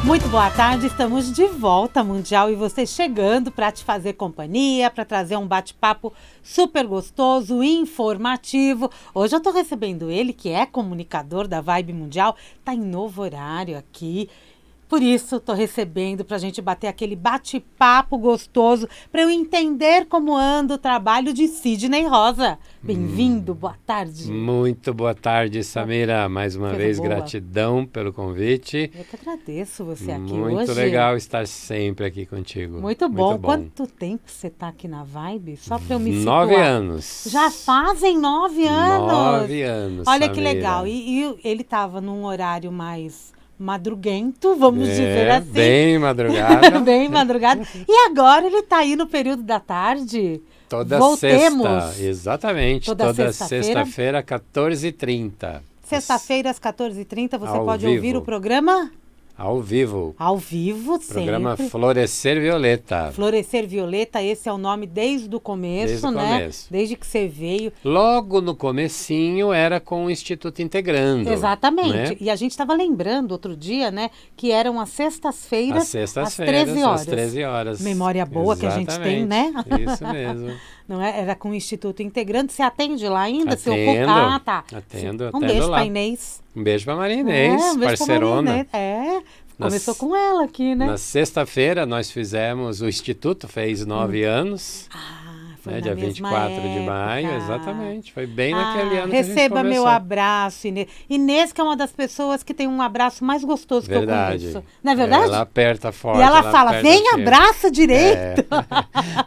Muito boa tarde, estamos de volta, Mundial, e você chegando para te fazer companhia, para trazer um bate-papo super gostoso, informativo. Hoje eu estou recebendo ele, que é comunicador da Vibe Mundial, está em novo horário aqui. Por isso, estou recebendo para a gente bater aquele bate-papo gostoso, para eu entender como anda o trabalho de Sidney Rosa. Bem-vindo, boa tarde. Muito boa tarde, Samira. Mais uma vez, gratidão pelo convite. Eu que agradeço você aqui hoje. Muito legal estar sempre aqui contigo. Muito bom. Quanto tempo você está aqui na Vibe? Só para eu me situar. 9 anos. Já fazem 9 anos? 9 anos, Olha Samira. Que legal. E ele estava num horário mais madruguento, vamos dizer assim. Bem madrugada. Bem madrugada. E agora ele está aí no período da tarde. Toda Voltemos. sexta, exatamente. Toda sexta-feira, 14h30. Sexta-feira, às 14h30, você Ao pode vivo. ouvir o programa? Ao vivo. Ao vivo, sempre. Programa Florescer Violeta. Florescer Violeta, esse é o nome desde o começo, Desde que você veio. Logo no comecinho era com o Instituto Integrando. Exatamente. Né? E a gente estava lembrando outro dia, que eram as sextas-feiras, às 13 horas. Às 13 horas. Memória boa Exatamente. Que a gente tem, né? Isso mesmo. Não é? Era com o Instituto Integrando. Você atende lá ainda? Atendo. Tá. Atendo Um beijo lá. Pra Inês. Um beijo pra Maria Inês, um beijo parceirona. Pra Maria Inês. Começou com ela aqui, né? Na sexta-feira nós fizemos, o Instituto fez 9 anos. Foi na dia mesma 24 época. de maio, exatamente. Foi bem naquele ano que a gente receba meu conversou. abraço, Inês. Inês, que é uma das pessoas que tem um abraço mais gostoso que eu conheço. Não é verdade? Ela aperta forte. E ela fala, vem, abraça direito.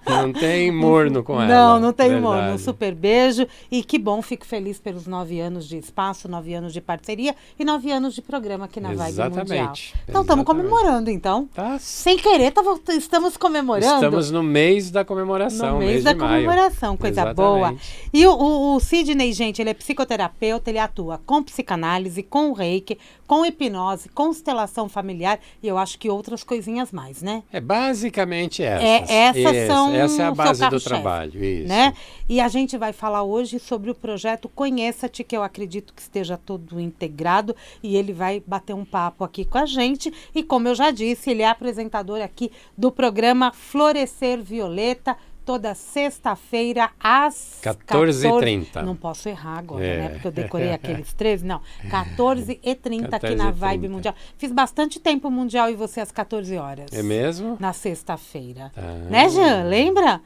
Não tem morno com ela. Não tem morno. Um super beijo. E que bom, fico feliz pelos 9 anos de espaço, 9 anos de parceria e 9 anos de programa aqui na Vibe Mundial. Então, estamos comemorando, então. Tá. Sem querer, estamos comemorando. Estamos no mês da comemoração, mês da comemoração, coisa Exatamente. Boa. E o Sidney, gente, ele é psicoterapeuta, ele atua com psicanálise, com reiki, com hipnose, constelação familiar e eu acho que outras coisinhas mais, né? É basicamente essas. Essa é a base do trabalho, isso. Né? E a gente vai falar hoje sobre o projeto Conheça-te, que eu acredito que esteja todo integrado e ele vai bater um papo aqui com a gente e como eu já disse, ele é apresentador aqui do programa Florescer Violeta, toda sexta-feira às 14h30. Não posso errar agora, né? Porque eu decorei aqueles 13. Não, 14h30 aqui na Vibe Mundial. Fiz bastante tempo Mundial e você às 14 horas. É mesmo? Na sexta-feira. Né, Jean? Lembra?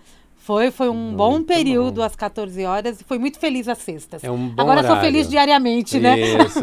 Foi um bom período às 14 horas e foi muito feliz às sextas. É um bom Agora horário. Sou feliz diariamente, né? Isso.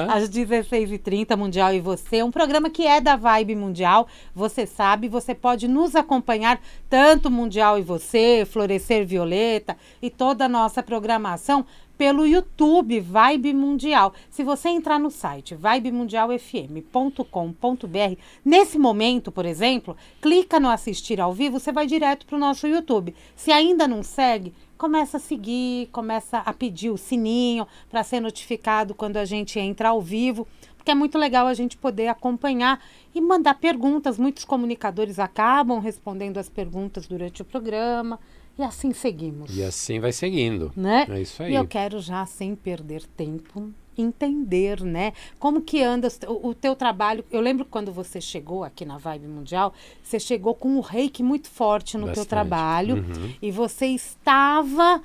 Às 16h30, Mundial e Você. Um programa que é da Vibe Mundial. Você sabe, você pode nos acompanhar, tanto Mundial e Você, Florescer Violeta e toda a nossa programação pelo YouTube Vibe Mundial. Se você entrar no site vibemundialfm.com.br, nesse momento, por exemplo, clica no assistir ao vivo, você vai direto para o nosso YouTube. Se ainda não segue, começa a seguir, começa a pedir o sininho para ser notificado quando a gente entra ao vivo, porque é muito legal a gente poder acompanhar e mandar perguntas. Muitos comunicadores acabam respondendo as perguntas durante o programa. E assim seguimos. E assim vai seguindo. Né? É isso aí. E eu quero já, sem perder tempo, entender, né? Como que anda o teu trabalho. Eu lembro quando você chegou aqui na Vibe Mundial, você chegou com o reiki muito forte no teu trabalho. E você estava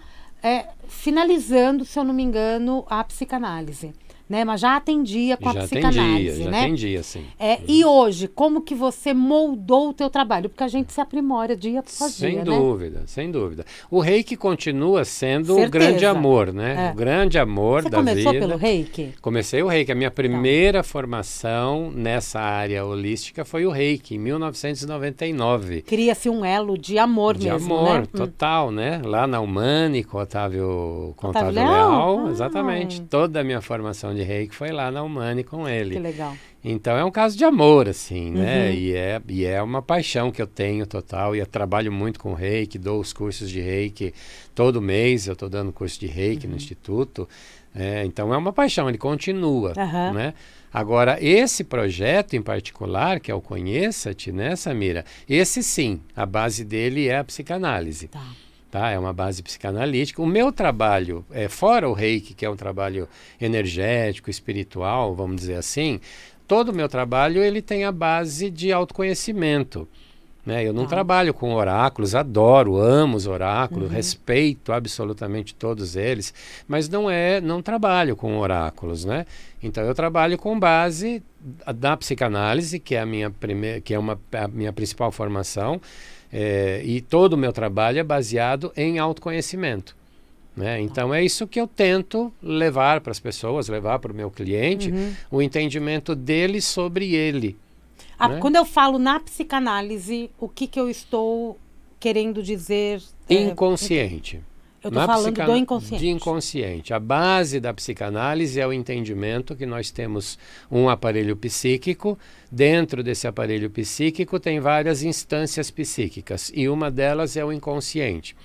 finalizando, se eu não me engano, a psicanálise. Né? Mas já atendia com a psicanálise, né? Já atendia, sim. E hoje, como que você moldou o teu trabalho? Porque a gente se aprimora dia após dia, Sem dúvida, sem dúvida. O reiki continua sendo o grande amor, né? O grande amor da vida. Você começou pelo reiki? Comecei o reiki. A minha primeira formação nessa área holística foi o reiki, em 1999. Cria-se um elo de amor mesmo, de amor, total, né? Lá na Humani, com Otávio Leal. Exatamente. Toda a minha formação de reiki foi lá na Humani com ele. Que legal. Então é um caso de amor, assim, né? E é uma paixão que eu tenho total. E eu trabalho muito com reiki, dou os cursos de reiki todo mês. Eu estou dando curso de reiki no Instituto. Então é uma paixão, ele continua, né? Agora, esse projeto em particular, que é o Conheça-te, né, Samira? Esse sim, a base dele é a psicanálise. Tá? É uma base psicanalítica. O meu trabalho, fora o reiki, que é um trabalho energético, espiritual, vamos dizer assim, todo o meu trabalho ele tem a base de autoconhecimento. Né? Eu não trabalho com oráculos, adoro, amo os oráculos, respeito absolutamente todos eles, mas não trabalho com oráculos, né? Então eu trabalho com base da psicanálise, que é a minha a minha principal formação, e todo o meu trabalho é baseado em autoconhecimento. Né? Então é isso que eu tento levar para as pessoas, levar para o meu cliente, o entendimento dele sobre ele. Né? Quando eu falo na psicanálise, o que eu estou querendo dizer? Inconsciente. Eu estou falando do inconsciente. De inconsciente. A base da psicanálise é o entendimento que nós temos um aparelho psíquico. Dentro desse aparelho psíquico tem várias instâncias psíquicas e uma delas é o inconsciente.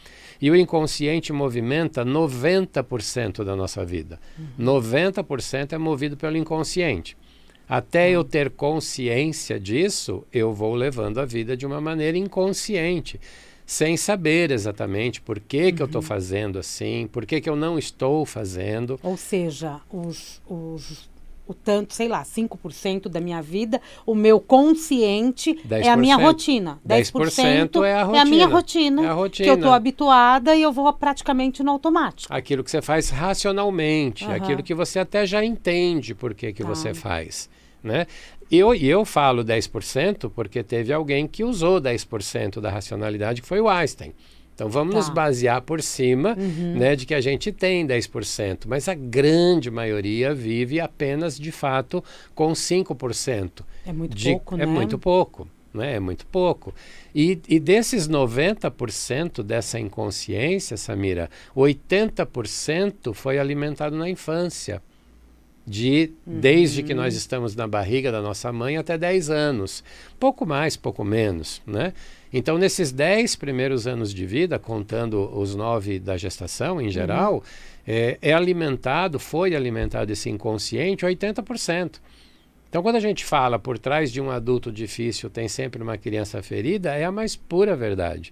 E o inconsciente movimenta 90% da nossa vida. 90% é movido pelo inconsciente. Até eu ter consciência disso, eu vou levando a vida de uma maneira inconsciente, sem saber exatamente por que eu estou fazendo assim, por que eu não estou fazendo. Ou seja, o tanto, sei lá, 5% da minha vida, o meu consciente 10%, é a minha rotina. 10% é a rotina. É a minha rotina, é a rotina. que eu estou habituada e eu vou praticamente no automático. Aquilo que você faz racionalmente, aquilo que você até já entende por que você faz. Né? Eu falo 10% porque teve alguém que usou 10% da racionalidade, que foi o Einstein. Então vamos nos basear por cima, né, de que a gente tem 10%, mas a grande maioria vive apenas, de fato, com 5%. É muito pouco, né? É muito pouco, né? É muito pouco. E desses 90% dessa inconsciência, Samira, 80% foi alimentado na infância. Desde que nós estamos na barriga da nossa mãe até 10 anos. Pouco mais, pouco menos, né? Então, nesses 10 primeiros anos de vida, contando os 9 da gestação em geral, foi alimentado esse inconsciente 80%. Então, quando a gente fala por trás de um adulto difícil tem sempre uma criança ferida, é a mais pura verdade.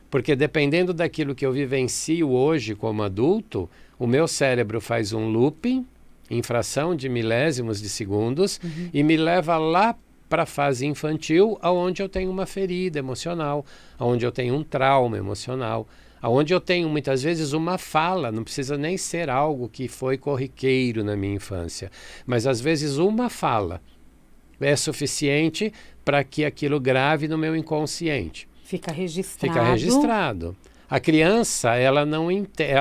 Porque dependendo daquilo que eu vivencio hoje como adulto, o meu cérebro faz um looping em fração de milésimos de segundos e me leva lá para a fase infantil, onde eu tenho uma ferida emocional, onde eu tenho um trauma emocional, onde eu tenho muitas vezes uma fala, não precisa nem ser algo que foi corriqueiro na minha infância, mas às vezes uma fala é suficiente para que aquilo grave no meu inconsciente. Fica registrado. Fica registrado. A criança,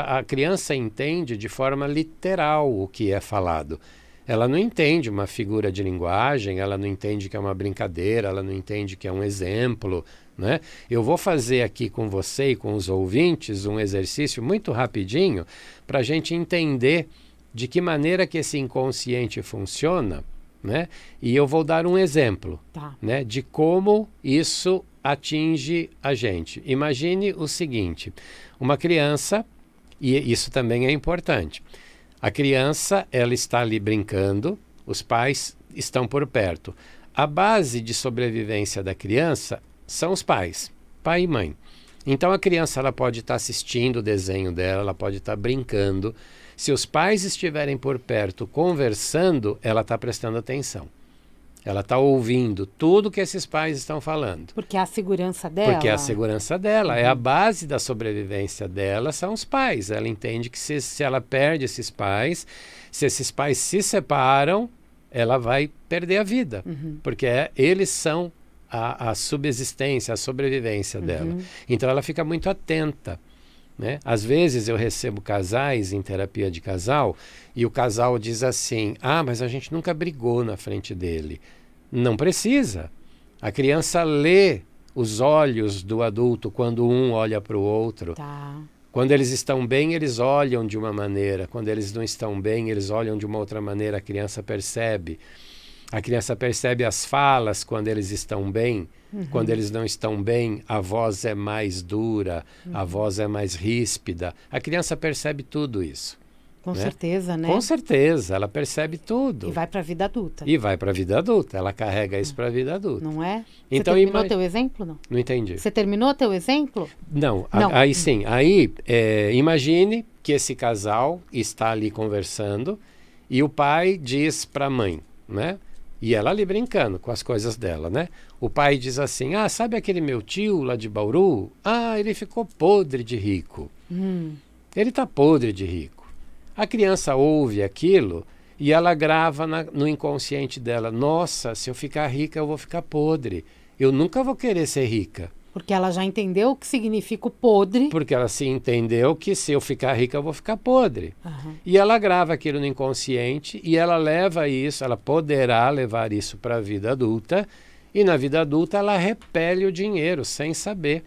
a criança entende de forma literal o que é falado. Ela não entende uma figura de linguagem, ela não entende que é uma brincadeira, ela não entende que é um exemplo, né? Eu vou fazer aqui com você e com os ouvintes um exercício muito rapidinho para a gente entender de que maneira que esse inconsciente funciona, né? E eu vou dar um exemplo, né, de como isso atinge a gente. Imagine o seguinte, uma criança, e isso também é importante, a criança, ela está ali brincando, os pais estão por perto. A base de sobrevivência da criança são os pais, pai e mãe. Então a criança ela pode estar assistindo o desenho dela, ela pode estar brincando. Se os pais estiverem por perto conversando, ela está prestando atenção. Ela está ouvindo tudo que esses pais estão falando. Porque é a segurança dela. Porque é a segurança dela. É a base da sobrevivência dela, são os pais. Ela entende que se ela perde esses pais, se esses pais se separam, ela vai perder a vida. Porque eles são a subsistência, a sobrevivência dela. Então ela fica muito atenta. Né? Às vezes eu recebo casais em terapia de casal e o casal diz assim, mas a gente nunca brigou na frente dele. Não precisa. A criança lê os olhos do adulto quando um olha para o outro. Quando eles estão bem, eles olham de uma maneira. Quando eles não estão bem, eles olham de uma outra maneira. A criança percebe. A criança percebe as falas quando eles estão bem. Quando eles não estão bem, a voz é mais dura, a voz é mais ríspida. A criança percebe tudo isso. Com certeza, né? Com certeza, ela percebe tudo. E vai para a vida adulta. E vai para a vida adulta, ela carrega isso para a vida adulta. Não é? Então, você terminou teu exemplo, não? Não entendi. Você terminou teu exemplo? Não, aí sim. Aí, imagine que esse casal está ali conversando e o pai diz para a mãe, né? E ela ali brincando com as coisas dela, né? O pai diz assim, sabe aquele meu tio lá de Bauru? Ele ficou podre de rico. Ele tá podre de rico. A criança ouve aquilo e ela grava no inconsciente dela, nossa, se eu ficar rica eu vou ficar podre. Eu nunca vou querer ser rica. Porque ela já entendeu o que significa o podre. Porque ela se entendeu que se eu ficar rica eu vou ficar podre. E ela grava aquilo no inconsciente e ela leva isso, ela poderá levar isso para a vida adulta. E na vida adulta ela repele o dinheiro sem saber.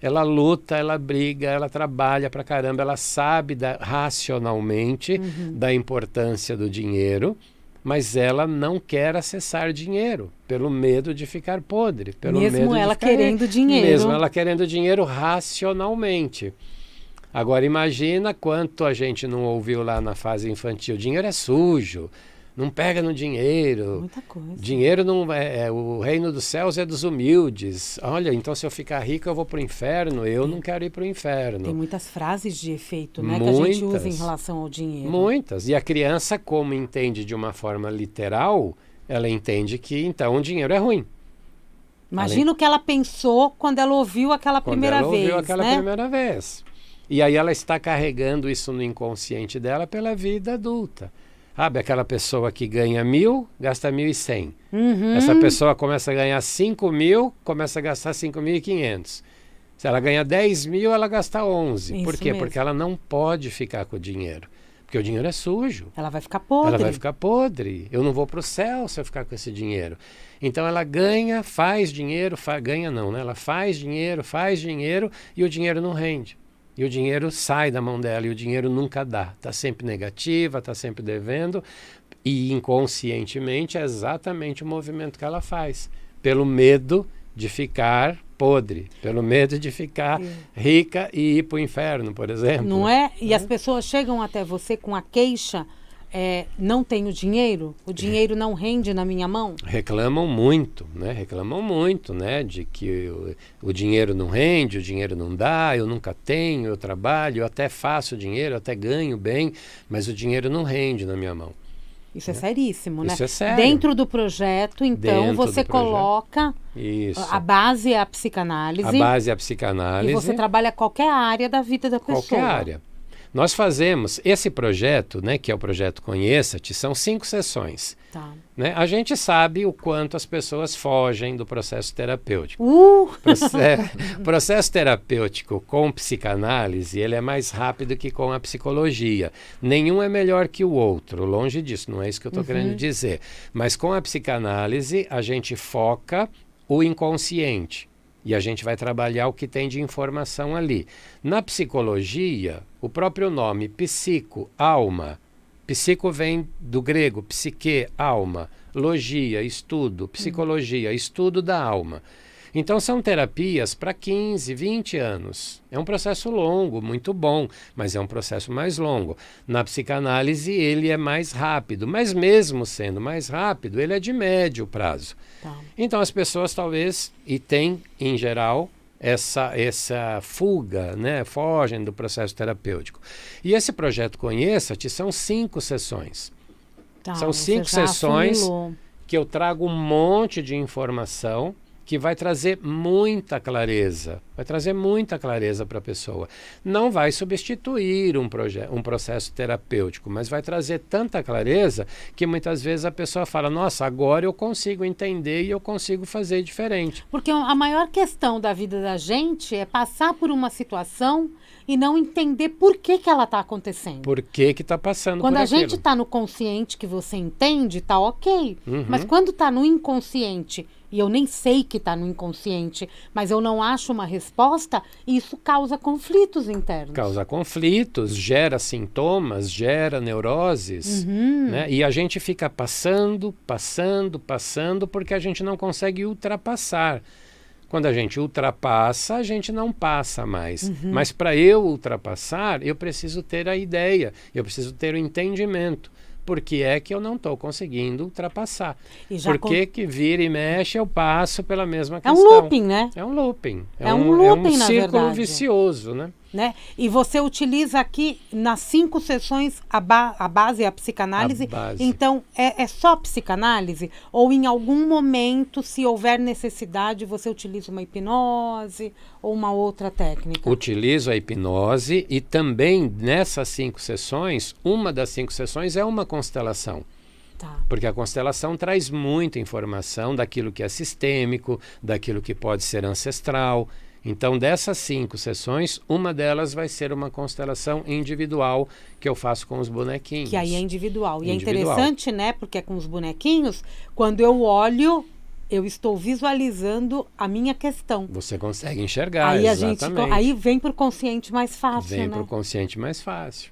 Ela luta, ela briga, ela trabalha pra caramba, ela sabe racionalmente da importância do dinheiro, mas ela não quer acessar dinheiro, pelo medo de ficar podre. Mesmo ela querendo dinheiro. Mesmo ela querendo dinheiro racionalmente. Agora imagina quanto a gente não ouviu lá na fase infantil. Dinheiro é sujo, não pega no dinheiro. Muita coisa. Dinheiro não o reino dos céus é dos humildes. Olha, então se eu ficar rico eu vou para o inferno. Eu não quero ir para o inferno. Tem muitas frases de efeito, né, que a gente usa em relação ao dinheiro. Muitas. E a criança, como entende de uma forma literal, ela entende que então o dinheiro é ruim. Imagina o que ela pensou quando ela ouviu aquela primeira vez. Quando ela ouviu aquela primeira vez. E aí ela está carregando isso no inconsciente dela pela vida adulta. Sabe, aquela pessoa que ganha 1.000, gasta 1.100. Essa pessoa começa a ganhar 5.000, começa a gastar 5.500. Se ela ganha 10.000, ela gasta 11. Isso Por quê? mesmo. Porque ela não pode ficar com o dinheiro. Porque o dinheiro é sujo. Ela vai ficar podre. Ela vai ficar podre. Eu não vou para o céu se eu ficar com esse dinheiro. Então ela ganha, faz dinheiro, ganha não, né? Ela faz dinheiro e o dinheiro não rende. E o dinheiro sai da mão dela e o dinheiro nunca dá. Está sempre negativa, está sempre devendo. E inconscientemente é exatamente o movimento que ela faz. Pelo medo de ficar podre. Pelo medo de ficar rica e ir para o inferno, por exemplo. Não é? E as pessoas chegam até você com a queixa, não tenho dinheiro, o dinheiro não rende na minha mão? Reclamam muito, né? De que o dinheiro não rende, o dinheiro não dá, eu nunca tenho, eu trabalho, eu até faço dinheiro, eu até ganho bem, mas o dinheiro não rende na minha mão. Isso é seríssimo, né? Isso é sério. Dentro do projeto, então, Dentro você do projeto. Coloca... Isso. A base é a psicanálise. A base é a psicanálise. E você trabalha qualquer área da vida da pessoa. Qualquer área. Nós fazemos esse projeto, né, que é o projeto Conheça-te, são 5 sessões. Tá. Né? A gente sabe o quanto as pessoas fogem do processo terapêutico. Processo terapêutico com psicanálise, ele é mais rápido que com a psicologia. Nenhum é melhor que o outro, longe disso, não é isso que eu estou querendo dizer. Mas com a psicanálise, a gente foca o inconsciente. E a gente vai trabalhar o que tem de informação ali. Na psicologia, o próprio nome, psico, alma. Psico vem do grego, psique, alma. Logia, estudo. Psicologia, estudo da alma. Então são terapias para 15, 20 anos. É um processo longo, muito bom, mas é um processo mais longo. Na psicanálise ele é mais rápido, mas mesmo sendo mais rápido, ele é de médio prazo. Tá. Então as pessoas talvez, e tem em geral, essa fuga, né? Fogem do processo terapêutico. E esse projeto Conheça-te são 5 sessões. Tá, São 5 você já sessões assimilou. que eu trago um monte de informação que vai trazer muita clareza. Vai trazer muita clareza para a pessoa. Não vai substituir um processo terapêutico, mas vai trazer tanta clareza que muitas vezes a pessoa fala, nossa, agora eu consigo entender e eu consigo fazer diferente. Porque a maior questão da vida da gente é passar por uma situação e não entender por que ela está acontecendo. Por que está passando quando por a aquilo? gente está no consciente que você entende, tá ok. Mas quando está no inconsciente, e eu nem sei que está no inconsciente, mas eu não acho uma resposta, isso causa conflitos internos. Causa conflitos, gera sintomas, gera neuroses, né? E a gente fica passando, porque a gente não consegue ultrapassar. Quando a gente ultrapassa, a gente não passa mais. Mas para eu ultrapassar, eu preciso ter a ideia, eu preciso ter o entendimento. Por que é que eu não estou conseguindo ultrapassar? Por que vira e mexe eu passo pela mesma questão? É um looping, né? É um looping. É um looping, é um na círculo verdade. vicioso, né? né? E você utiliza aqui nas 5 sessões a base é a psicanálise. A base. Então, é só psicanálise? Ou em algum momento, se houver necessidade, você utiliza uma hipnose ou uma outra técnica? Utilizo a hipnose e também nessas 5 sessões, uma das 5 sessões é uma constelação. Tá. Porque a constelação traz muita informação daquilo que é sistêmico, daquilo que pode ser ancestral. Então, dessas 5 sessões, uma delas vai ser uma constelação individual que eu faço com os bonequinhos. Que aí é individual. E é Individual. interessante, né? Porque é com os bonequinhos, quando eu olho, eu estou visualizando a minha questão. Você consegue enxergar, Aí exatamente. aí vem para o consciente mais fácil, Vem né? para o consciente mais fácil.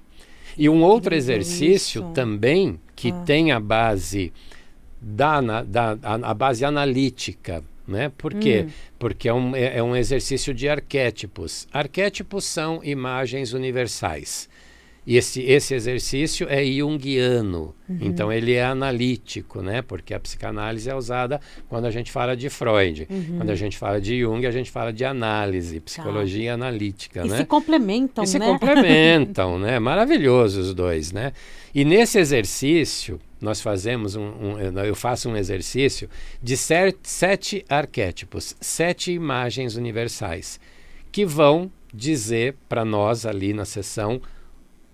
E um outro Incrível exercício isso. também, que tem a base, a base analítica, né? Por quê? Porque é um exercício de arquétipos. Arquétipos são imagens universais. E esse exercício é junguiano, então ele é analítico, né? Porque a psicanálise é usada quando a gente fala de Freud. Quando a gente fala de Jung, a gente fala de análise, psiologia analítica, E né? se complementam, E se né? complementam, né? Maravilhoso os dois, né? E nesse exercício, nós fazemos eu faço um exercício de 7 arquétipos, 7 imagens universais, que vão dizer para nós ali na sessão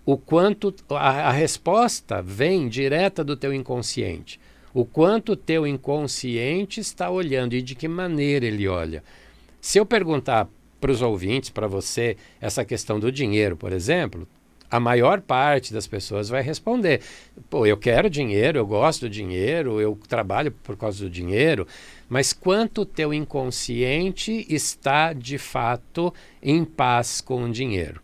o quanto a resposta vem direta do teu inconsciente. O quanto o teu inconsciente está olhando e de que maneira ele olha. Se eu perguntar para os ouvintes, para você, essa questão do dinheiro, por exemplo, a maior parte das pessoas vai responder: pô, eu quero dinheiro, eu gosto do dinheiro, eu trabalho por causa do dinheiro, mas quanto o teu inconsciente está, de fato, em paz com o dinheiro?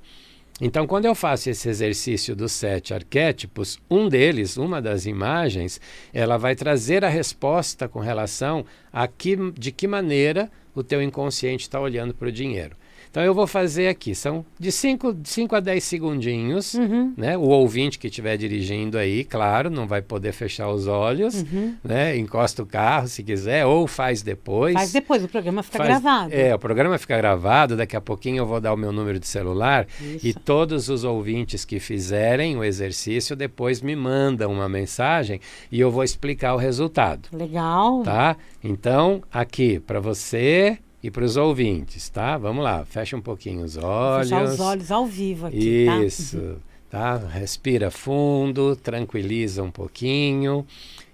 Então, quando eu faço esse exercício dos 7 arquétipos, uma das imagens, ela vai trazer a resposta com relação a de que maneira o teu inconsciente está olhando para o dinheiro. Então, eu vou fazer aqui, são de 5 a 10 segundinhos, né? O ouvinte que estiver dirigindo aí, claro, não vai poder fechar os olhos, né? Encosta o carro se quiser, ou faz depois. Faz depois, o programa fica gravado. O programa fica gravado, daqui a pouquinho eu vou dar o meu número de celular. Isso. E todos os ouvintes que fizerem o exercício depois me mandam uma mensagem e eu vou explicar o resultado. Legal. Tá? Então, aqui, para você e para os ouvintes, tá? Vamos lá, fecha um pouquinho os olhos. Fechar os olhos ao vivo aqui, Isso, tá? Respira fundo, tranquiliza um pouquinho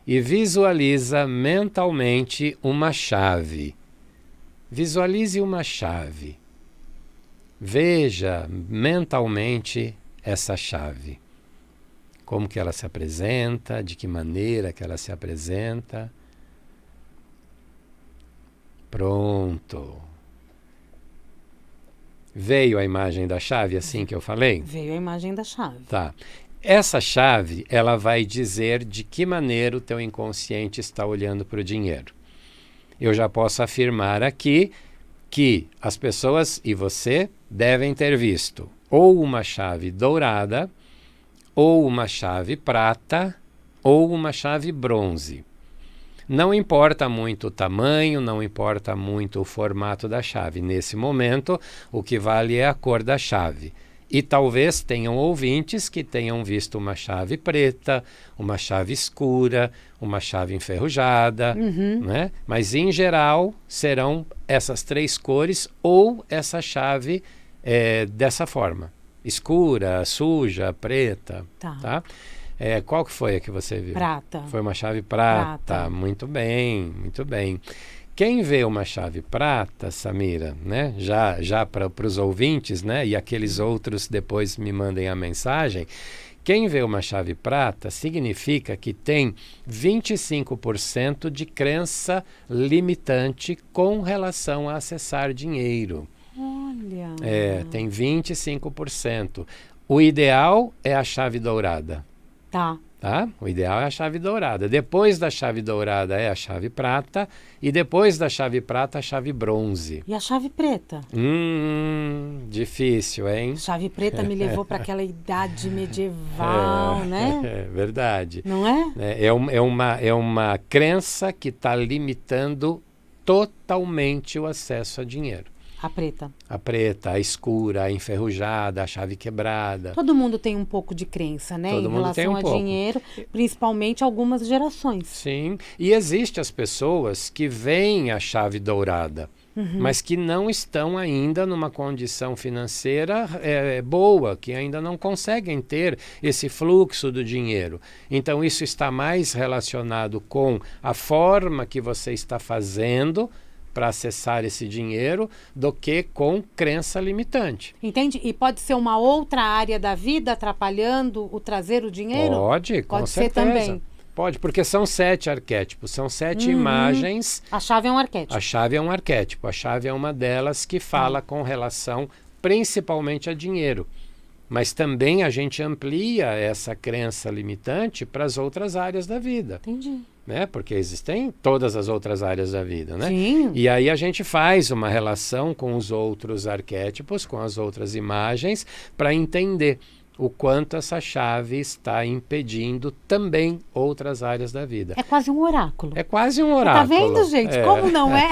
e visualiza mentalmente uma chave. Visualize uma chave. Veja mentalmente essa chave. Como que ela se apresenta, de que maneira que ela se apresenta. Pronto. Veio a imagem da chave assim que eu falei? Veio a imagem da chave. Tá. Essa chave, ela vai dizer de que maneira o teu inconsciente está olhando para o dinheiro. Eu já posso afirmar aqui que as pessoas e você devem ter visto ou uma chave dourada, ou uma chave prata, ou uma chave bronze. Não importa muito o tamanho, não importa muito o formato da chave. Nesse momento, o que vale é a cor da chave. E talvez tenham ouvintes que tenham visto uma chave preta, uma chave escura, uma chave enferrujada, né? Mas, em geral, serão essas 3 cores ou essa chave dessa forma. Escura, suja, preta. Tá? Qual que foi a que você viu? Prata. Foi uma chave prata. Muito bem, muito bem. Quem vê uma chave prata, Samira, né? Já para os ouvintes, né? E aqueles outros depois me mandem a mensagem. Quem vê uma chave prata significa que tem 25% de crença limitante com relação a acessar dinheiro. Olha. Tem 25%. O ideal é a chave dourada. Tá. O ideal é a chave dourada. Depois da chave dourada é a chave prata. E depois da chave prata, a chave bronze. E a chave preta? Difícil, hein? Chave preta me levou para aquela idade medieval, né? É verdade. Não é? É uma crença que está limitando totalmente o acesso a dinheiro. A preta. A preta, a escura, a enferrujada, a chave quebrada. Todo mundo tem um pouco de crença, né? Todo em mundo tem relação um a pouco. dinheiro, principalmente algumas gerações. Sim, e existem as pessoas que veem a chave dourada, mas que não estão ainda numa condição financeira boa, que ainda não conseguem ter esse fluxo do dinheiro. Então isso está mais relacionado com a forma que você está fazendo para acessar esse dinheiro do que com crença limitante. Entende? E pode ser uma outra área da vida atrapalhando o trazer o dinheiro? Pode, com Pode certeza. ser também. Pode, porque são 7 arquétipos, são 7 imagens. A chave é um arquétipo. A chave é um arquétipo, a chave é uma delas que fala com relação principalmente a dinheiro. Mas também a gente amplia essa crença limitante para as outras áreas da vida. Entendi. Né? Porque existem todas as outras áreas da vida, né? Sim. E aí a gente faz uma relação com os outros arquétipos, com as outras imagens, para entender o quanto essa chave está impedindo também outras áreas da vida. É quase um oráculo. É quase um Tá oráculo. vendo, gente? Como não é?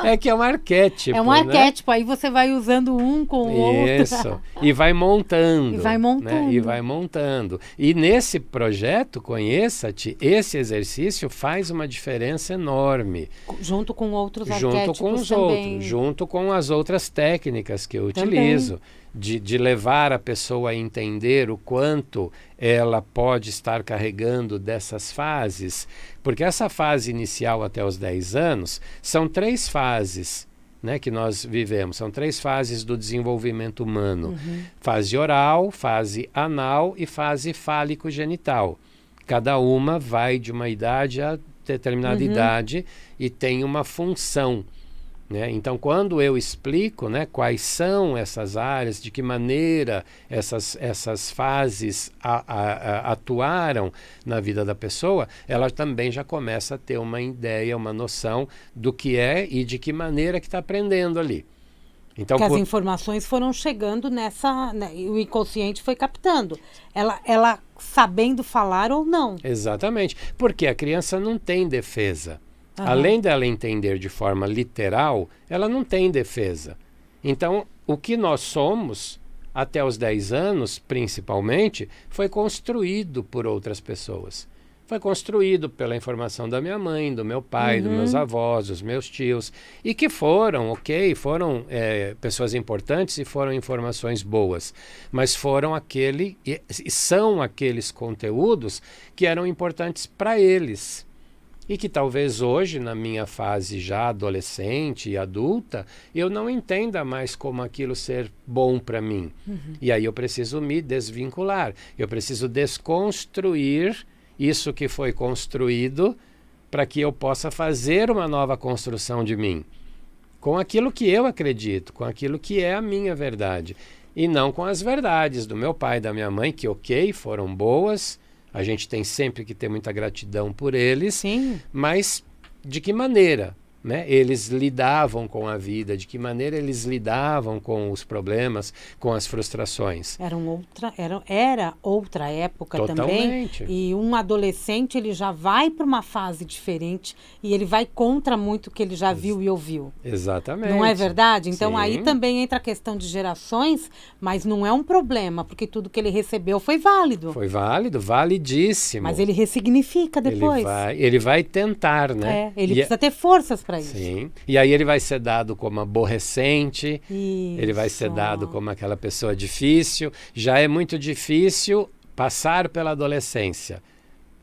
É que é um arquétipo, É um né? arquétipo, aí você vai usando um com o outro. Isso. E vai montando. E vai montando. Né? E vai montando. E nesse projeto, Conheça-te, esse exercício faz uma diferença enorme. Junto com outros Junto arquétipos com os também. outros, junto com as outras técnicas que eu utilizo. De levar a pessoa a entender o quanto ela pode estar carregando dessas fases. Porque essa fase inicial até os 10 anos são 3 fases, né, que nós vivemos. São 3 fases do desenvolvimento humano. Fase oral, fase anal e fase fálico-genital. Cada uma vai de uma idade a determinada idade e tem uma função. Né? Então, quando eu explico, né, quais são essas áreas, de que maneira essas fases atuaram na vida da pessoa, ela também já começa a ter uma ideia, uma noção do que é e de que maneira que está aprendendo ali. Então, Porque as informações foram chegando nessa... Né, e o inconsciente foi captando. Ela sabendo falar ou não. Exatamente. Porque a criança não tem defesa. Além dela entender de forma literal, ela não tem defesa. Então, o que nós somos, até os 10 anos, principalmente, foi construído por outras pessoas. Foi construído pela informação da minha mãe, do meu pai, dos meus avós, dos meus tios, e que foram pessoas importantes e foram informações boas, mas foram são aqueles conteúdos que eram importantes para eles. E que talvez hoje, na minha fase já adolescente e adulta, eu não entenda mais como aquilo ser bom para mim. E aí eu preciso me desvincular. Eu preciso desconstruir isso que foi construído para que eu possa fazer uma nova construção de mim. Com aquilo que eu acredito, com aquilo que é a minha verdade. E não com as verdades do meu pai e da minha mãe, que foram boas. A gente tem sempre que ter muita gratidão por eles. Sim. Mas de que maneira, né, eles lidavam com a vida, de que maneira eles lidavam com os problemas, com as frustrações. Era outra época Totalmente. também. E um adolescente, ele já vai para uma fase diferente e ele vai contra muito o que ele já viu e ouviu. Exatamente. Não é verdade? Então Sim. aí também entra a questão de gerações, mas não é um problema, porque tudo que ele recebeu foi válido. Foi válido, validíssimo. Mas ele ressignifica depois. Ele vai tentar, né? Ele precisa ter forças para isso. Sim. E aí ele vai ser dado como aborrecente, Isso. ele vai ser dado como aquela pessoa difícil. Já é muito difícil passar pela adolescência,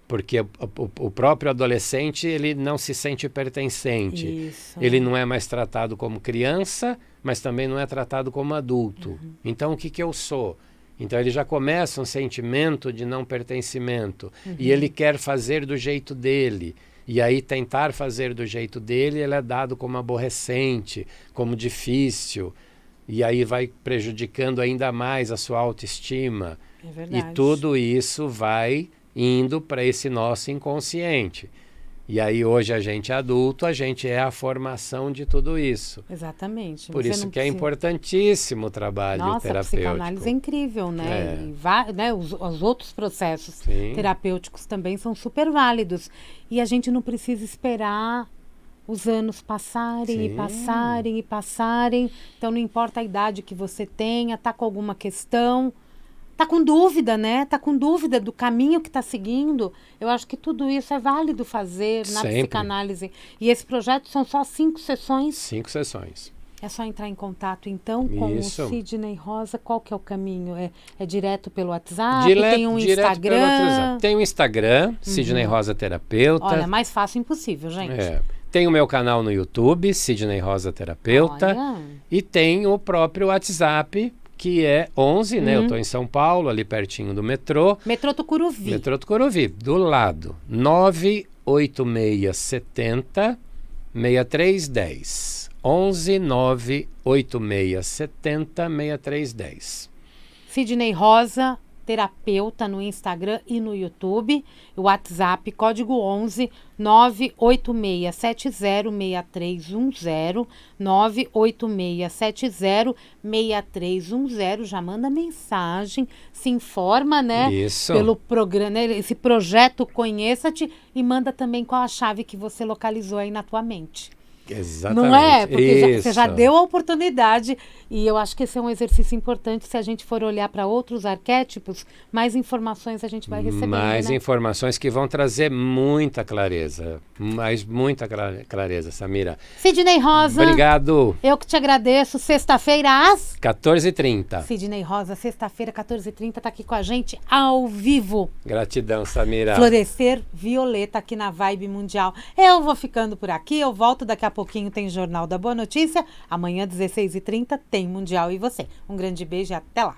porque o próprio adolescente, ele não se sente pertencente. Isso. Ele não é mais tratado como criança, mas também não é tratado como adulto. Então, o que eu sou? Então, ele já começa um sentimento de não pertencimento. E ele quer fazer do jeito dele. E aí, tentar fazer do jeito dele, ele é dado como aborrecente, como difícil. E aí vai prejudicando ainda mais a sua autoestima. É verdade. E tudo isso vai indo para esse nosso inconsciente. E aí hoje a gente é adulto, a gente é a formação de tudo isso. Exatamente. Por Você isso não que é precisa... importantíssimo o trabalho terapêutico. A psicanálise é incrível, né? Né? Os outros processos Sim. terapêuticos também são super válidos. E a gente não precisa esperar os anos passarem e Sim. passarem e passarem. Então, não importa a idade que você tenha, tá com alguma questão, tá com dúvida, né? Tá com dúvida do caminho que tá seguindo. Eu acho que tudo isso é válido fazer na Sempre. psicanálise. E esse projeto são só 5 sessões. 5 sessões. É só entrar em contato, então, com Isso. o Sidney Rosa. Qual que é o caminho? É direto pelo WhatsApp? Tem um Direto pelo Instagram? WhatsApp. Tem um Instagram, Sidney Rosa Terapeuta. Olha, mais fácil impossível, gente. É. Tem o meu canal no YouTube, Sidney Rosa Terapeuta. Olha. E tem o próprio WhatsApp, que é 11, né? Eu tô em São Paulo, ali pertinho do metrô. Metrô Tucuruvi. Metrô Tucuruvi, do lado. 98670 6310. 11 98670 6310. Sidney Rosa, terapeuta no Instagram e no YouTube. O WhatsApp, código 11 986706310. 986706310. Já manda mensagem, se informa, né? Isso. Pelo programa, né, esse projeto Conheça-te, e manda também qual a chave que você localizou aí na tua mente. Exatamente. Não é? Porque você já Isso. deu a oportunidade, e eu acho que esse é um exercício importante. Se a gente for olhar para outros arquétipos, mais informações a gente vai recebendo, Mais né? informações que vão trazer muita clareza. Mas muita clareza, Samira. Sidney Rosa, Obrigado. eu que te agradeço. Sexta-feira às... 14h30. Sidney Rosa, sexta-feira, 14h30, tá aqui com a gente ao vivo. Gratidão, Samira. Florescer Violeta aqui na Vibe Mundial. Eu vou ficando por aqui, eu volto daqui a pouquinho, tem Jornal da Boa Notícia. Amanhã, 16h30, tem Mundial e Você. Um grande beijo e até lá.